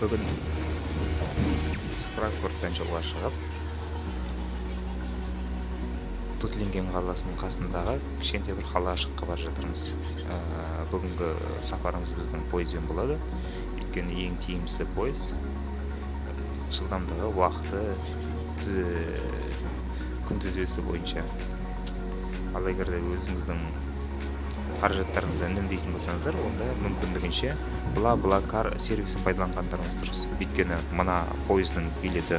Бүгін Франкфурттан жолға шығып, Тутлинген қаласының қасындағы кішкентай бір қалашыққа бара жатырмыз. Бүгінгі сапарымыз біздің пойызбен болады. Өйткені ең тиімдісі пойыз. Жылдамдығы, уақыты, күнтізбесі бойынша. Ал егер де өзіңіздің қаражаттарыңызды үнемдейтін болсаңыздар, онда мүмкіндігінше BlaBlaCar сервисін пайдаланғандарыңыз дұрыс. Өйткені мына пойыздың билеті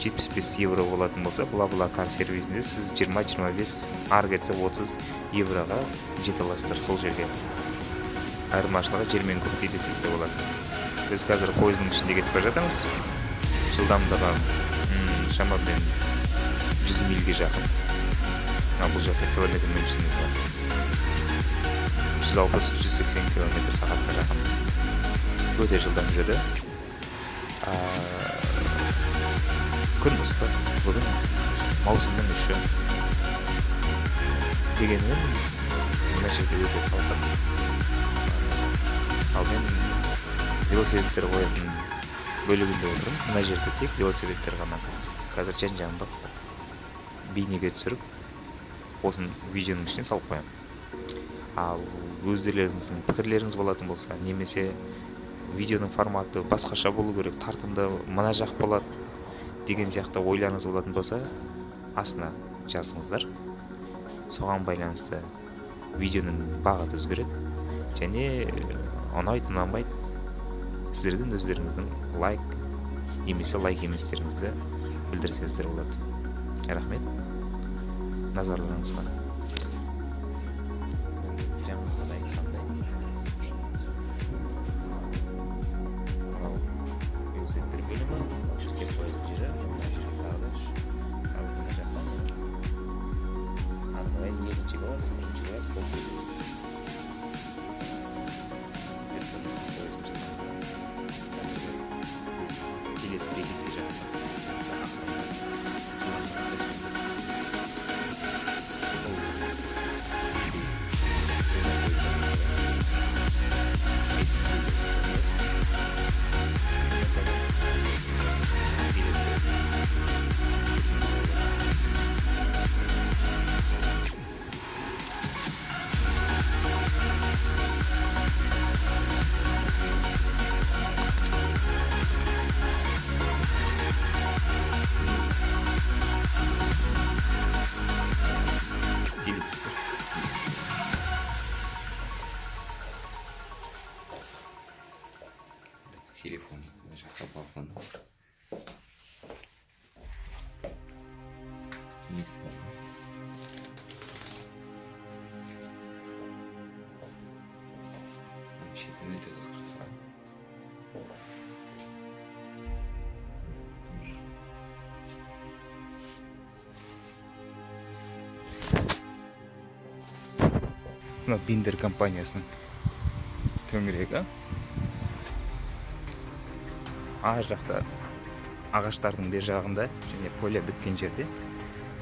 75 евро болатын болса, BlaBlaCar сервисінде сіз 20-25, ары кетсе 30 евроға жете аласыздар сол жерге. Айырмашылығы жермен көктей десек те болады. Біз қазір пойыздың ішінде кетіп бара жатырмыз. Жылдамдығы шамамен 100 мильге жақын. Бұл жақта километрмен жүреді. 160-180 км сағатқа жақын. Өте жылдам жүреді. Күн ыстық. Бүгін маусымның 3-і. Дегенмен мына жерде өте салқын. Ал мен велосипедтер қоятын бөлігінде отырмын. Мына жерде тек велосипедтер ғана. Қазір жан-жағымда бейнеге түсіріп, осын видеоның ішіне салып қоямын. Ал өздеріңіздің пікірлеріңіз болатын болса, немесе видеоның форматы басқаша болу керек, тартымды мына жақ болады деген сияқты ойларыңыз болатын болса, астына жазыңыздар. Соған байланысты видеоның бағыты өзгереді. Және ұнайды, ұнамайды, сіздердің өздеріңіздің лайк немесе лайк еместеріңізді білдірсеңіздер болады. Рахмет. Назарларыңызға. Телефон мына жаққа балкон. Шетін өте қызық жасаған. Мына Биндер компаниясының төңірегі. Ар жақта ағаштардың бер жағында және поля біткен жерде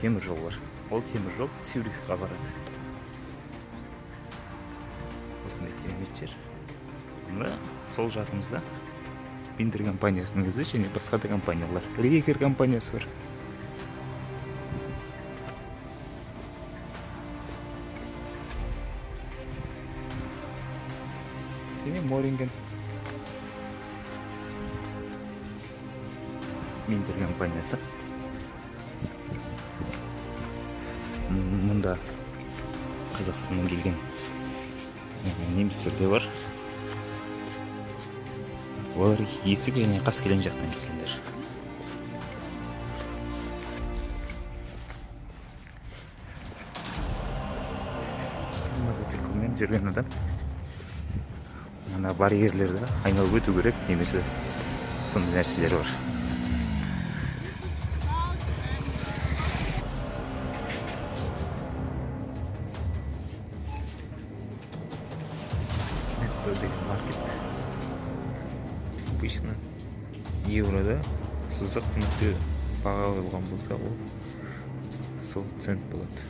темір жол бар. Ол темір жол Цюрихқа барады. Осындай керемет жер. Мына сол жағымызда Биндер компаниясының өзі және басқа да компаниялар. Рейкер компаниясы бар. Және Моринген. Биндер компаниясы. Мұнда Қазақстаннан келген немістер де бар. Олар Есік және Қаскелең жақтан келгендер. Мотоциклмен жүрген адам мына барьерлерді айналып өту керек, немесе сондай нәрселер бар. Деген маркет. Обычно еврода сызық нүкте баға қойылған болса, ол сол цент болады.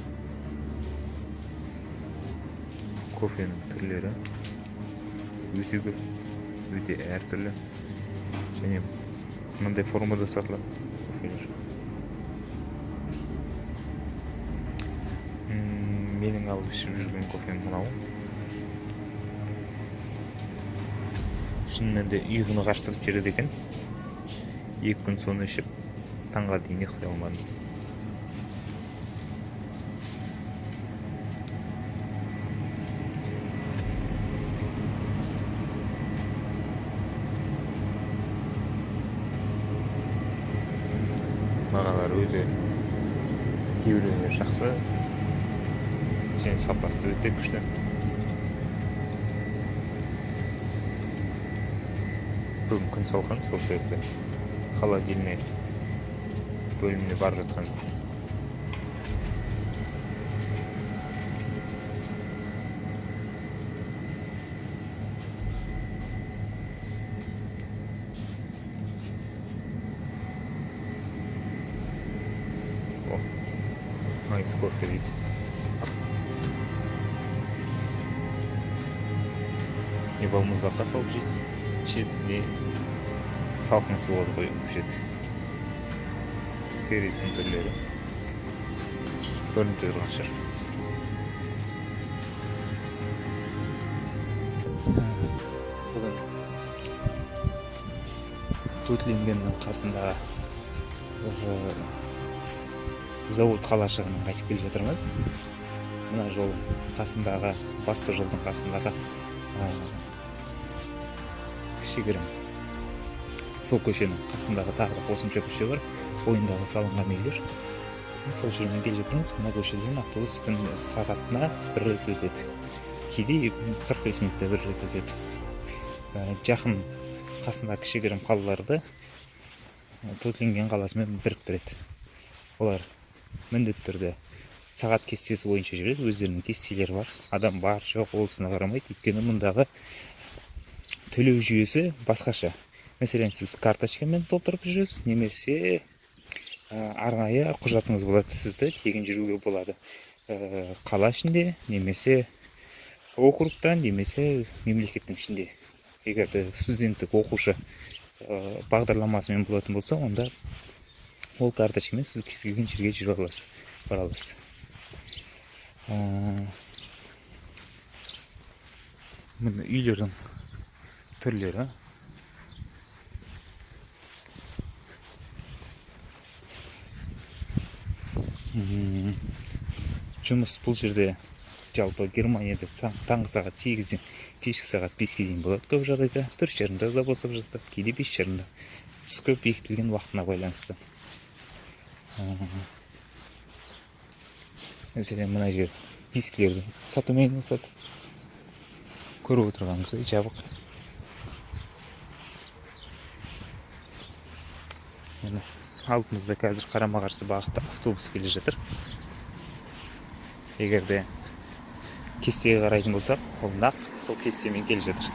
Кофенің түрлері өте көп. өте әртүрлі және мындай формада сатылады кофелер. Менің алып ішіп жүрген кофем мынау. Шынымен де ұйқыны қаштырып жібереді екен. 2 күн соны ішіп, таңға дейін ұйықтай алмадым. Бағалары өте кейбіреулері жақсы, және сапасы өте күшті. Бүгін күн салқын, сол себепті холодильный бөліміне барып жатқан жоқ. Nice кофе дейді. Не балмұздаққа салып ішеді, не салқын суға қойып ішеді. Феррисінің түрлері көрініп тұрған шығар. Бүгін Тутлингеннің қасындағы завод қалашығынан қайтып келе жатырмыз. Мына жол қасындағы, басты жолдың қасындағы кішігірім сол көшенің қасындағы тағы да қосымша көше бар. Бойындағы салынған үйлер. Сол жермен келе жатырмыз. Мына көшеден автобус күн сағатына 1 рет өтеді. Кейде 45 минутта 1 рет өтеді. Жақын қасындағы кішігірім қалаларды Тутлинген қаласымен біріктіреді. Олар міндетті түрде сағат кестесі бойынша жүреді, өздерінің кестелері бар. Адам бар, жоқ, олысына қарамайды. Өйткені мұндағы төлеу жүйесі басқаша. Мәселен, сіз карточкамен толтырып жүресіз, немесе арнайы құжатыңыз болады, сізді тегін жүруге болады. Қала ішінде, немесе округтан, немесе мемлекеттің ішінде. Егер студенттік оқушы бағдарламасымен болатын болса, онда ол карточкамен сіз кез келген жерге жүре аласыз, бара аласыз. Міне үйлердің түрлері. Жұмыс бұл жерде жалпы Германияда таңғы сағат 8-ден кешкі сағат 5-ге дейін болады. Көп жағдайда 4:30-да да босап жатады, кейде 5:30-да. Түскі бекітілген уақытына байланысты. Мәселен, мына жер дискілерді сатумен айналысады. Көріп отырғанымыздай жабық. Алдымызда қазір қарама-қарсы бағытта автобус келе жатыр. Егер де кестеге қарайтын болсақ, ол нақ сол кестемен келе жатыр.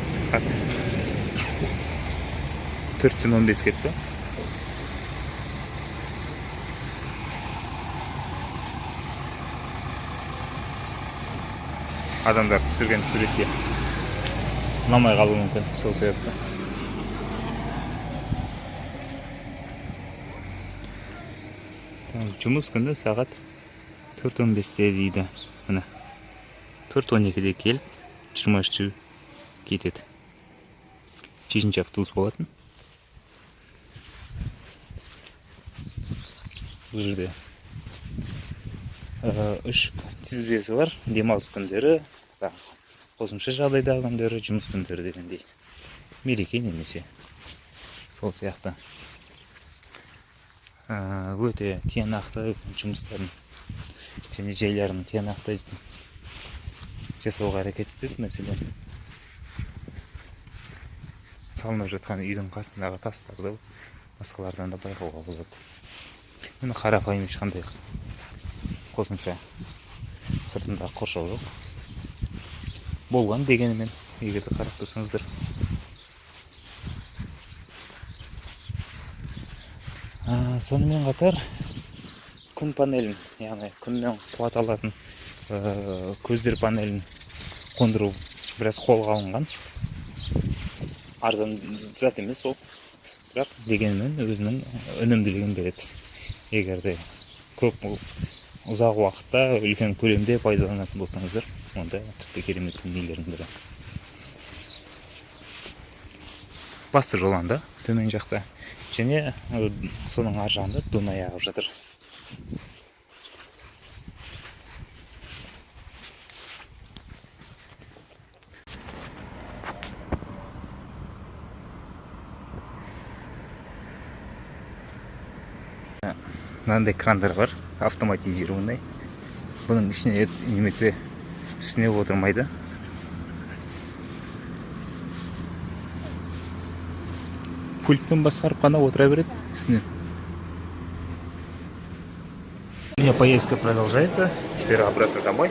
Сағат 4:15 кетті. Адамдар түсірген суретке ұнамай қалуы мүмкін, сол себепті. Жұмыс күні сағат 4:15-те дейді. Міне 4:12-де келіп, 23-те кетеді. 7-ші автобус болатын. Бұл жерде 3 тізбесі бар. Демалыс күндері, қосымша жағдайдағы күндері, жұмыс күндері дегендей. Мереке немесе сол сияқты. Өте тиянақты жұмыстарын және жайларын тиянақты жасауға әрекет етеді. Мәселен, салынып жатқан үйдің қасындағы тастарды басқалардан да байқауға болады. Мұны қарапайым ешқандай косумча сыртында коршоо жок болгон дегенимен, эгерде карап турсаңыздар. Сонымен қатар күн панелін, яғни күннен қуат алатын көздер панелін қондыру біраз қолға алынған. Арзан зат емес ол, бірақ дегенмен өзінің өнімділігін береді. Егерде көп ұзақ уақытта үлкен көлемде пайдаланатын болсаңыздар, онда тіпті керемет дүниелердің бірі. Басты жоланда төмен жақта, және соның ар жағында Дунай ағып жатыр. Мынандай крандар бар, автоматизированный. Бұның ішіне немесе үстіне отырмайды. Пультпен басқарып қана отыра береді үстіне. У меня поездка продолжается. Теперь обратно домой.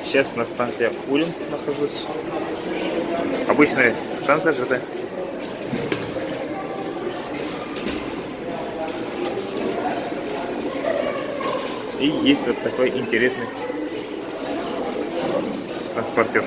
Сейчас на станции Улин нахожусь. Обычная станция ЖД. И есть вот такой интересный транспортер.